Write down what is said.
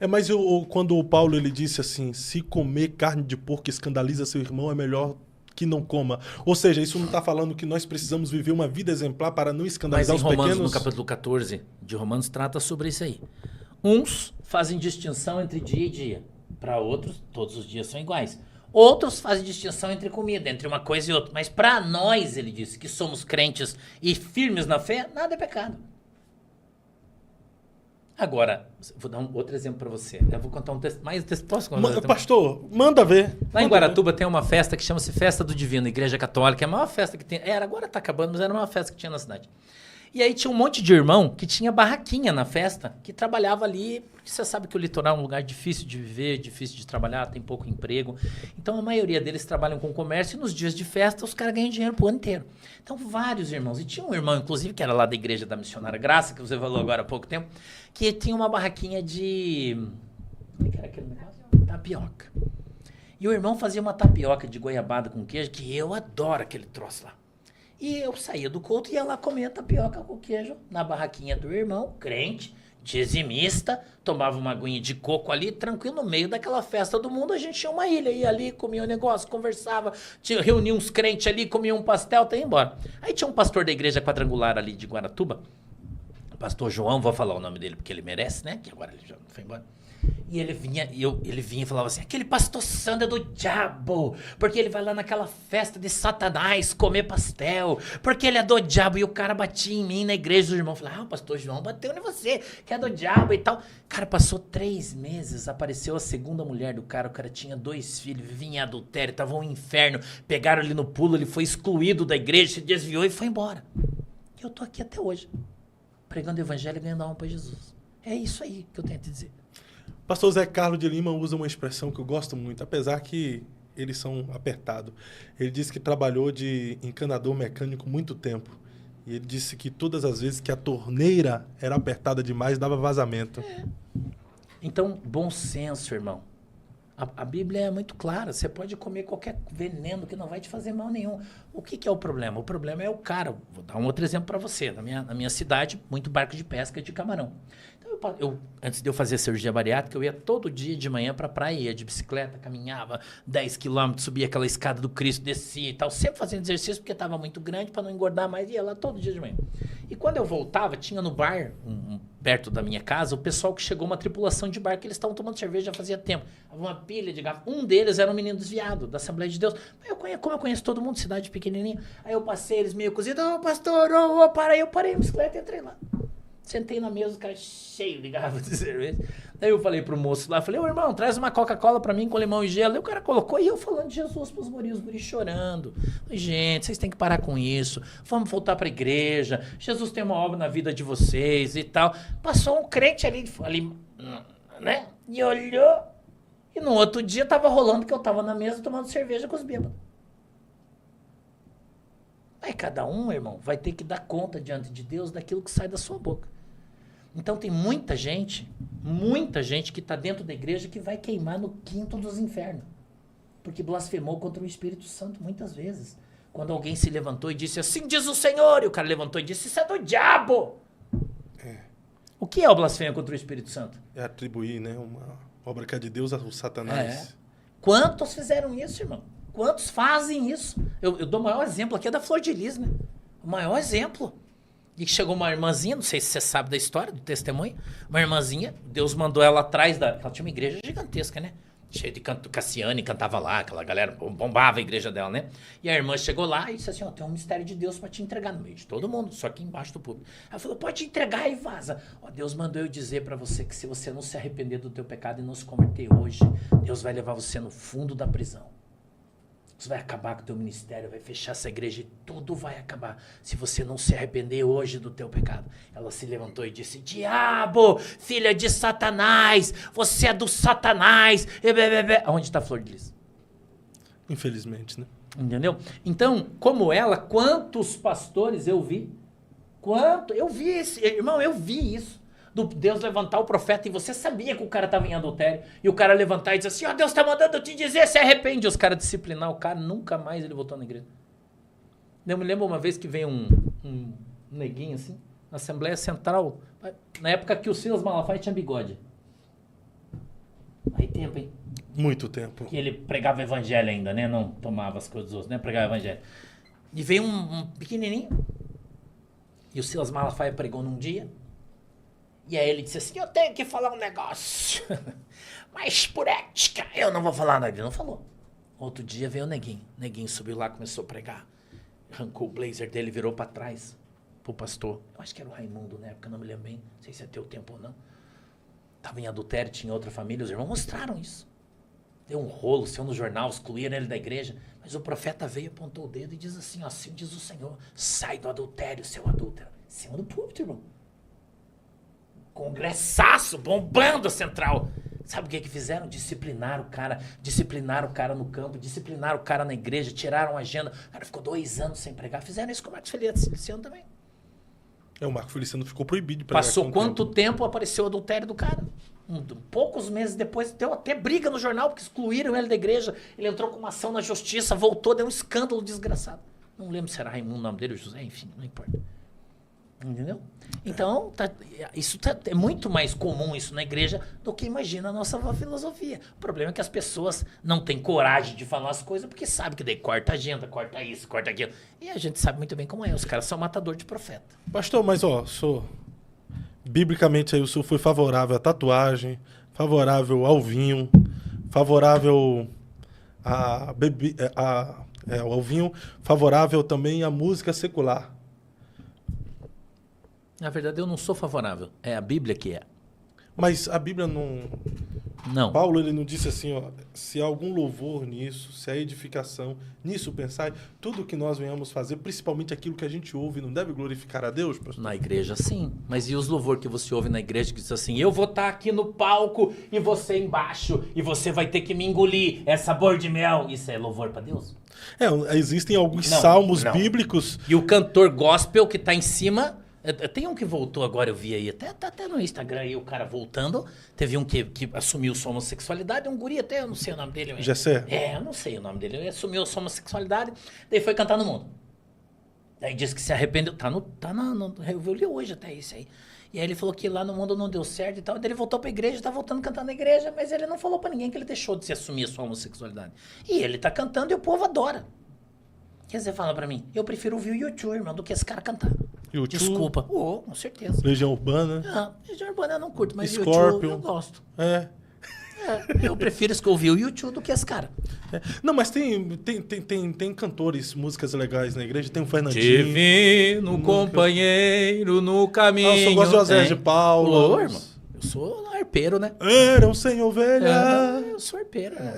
Mas quando o Paulo ele disse assim, se comer carne de porco escandaliza seu irmão, é melhor que não coma. Ou seja, isso não está falando que nós precisamos viver uma vida exemplar para não Mas escandalizar em os Romanos, no pequenos? capítulo 14 de Romanos, trata sobre isso aí. Uns fazem distinção entre dia e dia. Para outros, todos os dias são iguais. Outros fazem distinção entre comida, entre uma coisa e outra. Mas para nós, ele disse, que somos crentes e firmes na fé, nada é pecado. Agora, vou dar um outro exemplo para você. Eu vou contar um texto. Posso contar? Pastor, manda ver. Lá em Guaratuba tem uma festa que chama-se Festa do Divino, Igreja Católica. É a maior festa que tem. Agora tá acabando, mas era a maior festa que tinha na cidade. E aí tinha um monte de irmão que tinha barraquinha na festa, que trabalhava ali, porque você sabe que o litoral é um lugar difícil de viver, difícil de trabalhar, tem pouco emprego. Então a maioria deles trabalham com comércio e nos dias de festa os caras ganham dinheiro pro ano inteiro. Então vários irmãos. E tinha um irmão, inclusive, que era lá da igreja da Missionária Graça, que você falou agora há pouco tempo, que tinha uma barraquinha de... Como é que era aquele negócio? Tapioca. E o irmão fazia uma tapioca de goiabada com queijo, que eu adoro aquele troço lá. E eu saía do culto e ia lá comer tapioca com queijo na barraquinha do irmão, crente, dizimista, tomava uma aguinha de coco ali, tranquilo, no meio daquela festa do mundo, a gente tinha uma ilha, ia ali, comia um negócio, conversava, reunia uns crentes ali, comia um pastel, até ia embora. Aí tinha um pastor da igreja quadrangular ali de Guaratuba, o pastor João, vou falar o nome dele porque ele merece, né, que agora ele já foi embora. E ele vinha e falava assim, aquele pastor Sandro é do diabo, porque ele vai lá naquela festa de Satanás comer pastel, porque ele é do diabo. E o cara batia em mim na igreja, o irmão falava, o pastor João bateu em você, que é do diabo e tal. Cara, passou 3 meses, apareceu a segunda mulher do cara, o cara tinha 2 filhos, vivia em adultério, tava um inferno, pegaram ele no pulo, ele foi excluído da igreja, se desviou e foi embora. E eu tô aqui até hoje, pregando o evangelho e ganhando alma para Jesus. É isso aí que eu tenho a te dizer. Pastor Zé Carlos de Lima usa uma expressão que eu gosto muito, apesar que eles são apertados. Ele disse que trabalhou de encanador mecânico muito tempo. E ele disse que todas as vezes que a torneira era apertada demais, dava vazamento. Então, bom senso, irmão. A Bíblia é muito clara. Você pode comer qualquer veneno que não vai te fazer mal nenhum. O que é o problema? O problema é o cara. Vou dar um outro exemplo para você. Na minha cidade, muito barco de pesca de camarão. Então, antes de eu fazer a cirurgia bariátrica, eu ia todo dia de manhã para a praia, ia de bicicleta, caminhava 10 quilômetros, subia aquela escada do Cristo, descia e tal, sempre fazendo exercício porque estava muito grande para não engordar mais, ia lá todo dia de manhã. E quando eu voltava, tinha no bar, perto da minha casa, o pessoal que chegou, uma tripulação de bar, que eles estavam tomando cerveja já fazia tempo. Havia uma pilha de garrafa. Um deles era um menino desviado, da Assembleia de Deus. Como eu conheço todo mundo, cidade pequenininha, aí eu passei, eles meio cozidos, pastor, para aí, eu parei a bicicleta e entrei lá. Sentei na mesa, o cara cheio de garrafa de cerveja. Daí eu falei pro moço lá, falei, ô irmão, traz uma Coca-Cola pra mim com limão e gelo. E o cara colocou, e eu falando de Jesus pros guris, os guris chorando. Falei, gente, vocês têm que parar com isso. Vamos voltar pra igreja. Jesus tem uma obra na vida de vocês e tal. Passou um crente ali, né? E olhou. E no outro dia tava rolando que eu tava na mesa tomando cerveja com os bêbados. Aí cada um, irmão, vai ter que dar conta diante de Deus daquilo que sai da sua boca. Então tem muita gente que está dentro da igreja que vai queimar no quinto dos infernos. Porque blasfemou contra o Espírito Santo muitas vezes. Quando alguém se levantou e disse assim, diz o Senhor, e o cara levantou e disse, isso é do diabo. O que é o blasfêmio contra o Espírito Santo? É atribuir, né, uma obra que é de Deus ao Satanás. Quantos fizeram isso, irmão? Quantos fazem isso? Eu dou o maior exemplo aqui, é da Flor de Lis, né? O maior exemplo. E chegou uma irmãzinha, não sei se você sabe da história, do testemunho, uma irmãzinha, Deus mandou ela atrás ela tinha uma igreja gigantesca, né? Cheia de canto, Cassiane cantava lá, aquela galera bombava a igreja dela, né? E a irmã chegou lá e disse assim, tem um mistério de Deus para te entregar no meio de todo mundo, só aqui embaixo do público. Ela falou, pode entregar e vaza. Deus mandou eu dizer para você que se você não se arrepender do teu pecado e não se converter hoje, Deus vai levar você no fundo da prisão. Você vai acabar com o teu ministério, vai fechar essa igreja e tudo vai acabar. Se você não se arrepender hoje do teu pecado. Ela se levantou e disse, diabo, filha de Satanás, você é do Satanás. Onde está a Flor de Lis? Infelizmente, né? Entendeu? Então, como ela, quantos pastores eu vi? Eu vi esse, irmão, eu vi isso. Do Deus levantar o profeta e você sabia que o cara estava em adultério. E o cara levantar e dizer assim, Deus está mandando eu te dizer, se arrepende. Os caras disciplinar o cara, nunca mais ele voltou na igreja. Eu me lembro uma vez que veio um neguinho assim, na Assembleia Central, na época que o Silas Malafaia tinha bigode. tempo, hein? Muito tempo. Que ele pregava evangelho ainda, né? Não tomava as coisas dos outros, né? Pregava evangelho. E veio um pequenininho. E o Silas Malafaia pregou num dia. E aí ele disse assim, eu tenho que falar um negócio. Mas por ética, eu não vou falar nada. Ele não falou. Outro dia veio o Neguinho. O Neguinho subiu lá, começou a pregar. Arrancou o blazer dele, virou pra trás. Pro pastor. Eu acho que era o Raimundo na época, não me lembro bem. Não sei se é teu tempo ou não. Tava em adultério, tinha outra família. Os irmãos mostraram isso. Deu um rolo, saiu no jornal, excluíram ele da igreja. Mas o profeta veio, apontou o dedo e diz assim, ó, assim diz o Senhor. Sai do adultério, seu adúltero. Em cima do púlpito, irmão. Congressaço, bombando a central. Sabe o que fizeram? Disciplinaram o cara no campo, disciplinaram o cara na igreja, tiraram a agenda. O cara ficou 2 anos sem pregar. Fizeram isso com o Marcos Feliciano também. O Marcos Feliciano ficou proibido de pregar. Passou quanto tempo apareceu o adultério do cara? Poucos meses depois, deu até briga no jornal, porque excluíram ele da igreja. Ele entrou com uma ação na justiça, voltou, deu um escândalo desgraçado. Não lembro se era Raimundo o nome dele, José, enfim, não importa. Entendeu? Então, é muito mais comum isso na igreja do que imagina a nossa filosofia. O problema é que as pessoas não têm coragem de falar as coisas porque sabem que daí corta a agenda, corta isso, corta aquilo. E a gente sabe muito bem como é. Os caras são matador de profeta. Pastor, mas biblicamente aí o senhor foi favorável à tatuagem, favorável ao vinho, favorável ao vinho, favorável também à música secular. Na verdade, eu não sou favorável. É a Bíblia que é. Mas a Bíblia não... Não. Paulo, ele não disse assim, ó, se há algum louvor nisso, se há edificação, nisso pensai, tudo que nós venhamos fazer, principalmente aquilo que a gente ouve, não deve glorificar a Deus, pastor? Na igreja, sim. Mas e os louvor que você ouve na igreja que diz assim, eu vou estar aqui no palco e você embaixo, e você vai ter que me engolir, é sabor de mel. Isso é louvor para Deus? Existem alguns salmos não. bíblicos... E o cantor gospel que está em cima... Tem um que voltou agora, eu vi aí, até no Instagram aí, o cara voltando. Teve um que assumiu sua homossexualidade, um guri até, eu não sei o nome dele. Gessé? Eu não sei o nome dele. Ele assumiu sua homossexualidade, daí foi cantar no mundo. Daí disse que se arrependeu. Eu li hoje até isso aí. E aí ele falou que lá no mundo não deu certo e tal. Daí ele voltou pra igreja, tá voltando cantando na igreja, mas ele não falou pra ninguém que ele deixou de se assumir a sua homossexualidade. E ele tá cantando e o povo adora. O que você fala pra mim? Eu prefiro ouvir o YouTube, irmão, do que esse cara cantar. YouTube. Desculpa. Com certeza. Legião Urbana. Legião Urbana eu não curto, mas Scorpion. YouTube eu gosto. Eu prefiro ouvir o YouTube do que esse cara. Não, mas tem cantores, músicas legais na igreja. Tem o Fernandinho. Divino companheiro no caminho. Eu só gosto de José de Paulo. Irmão. Eu sou arpeiro, né? Era um sem ovelha. Eu sou arpeiro, né?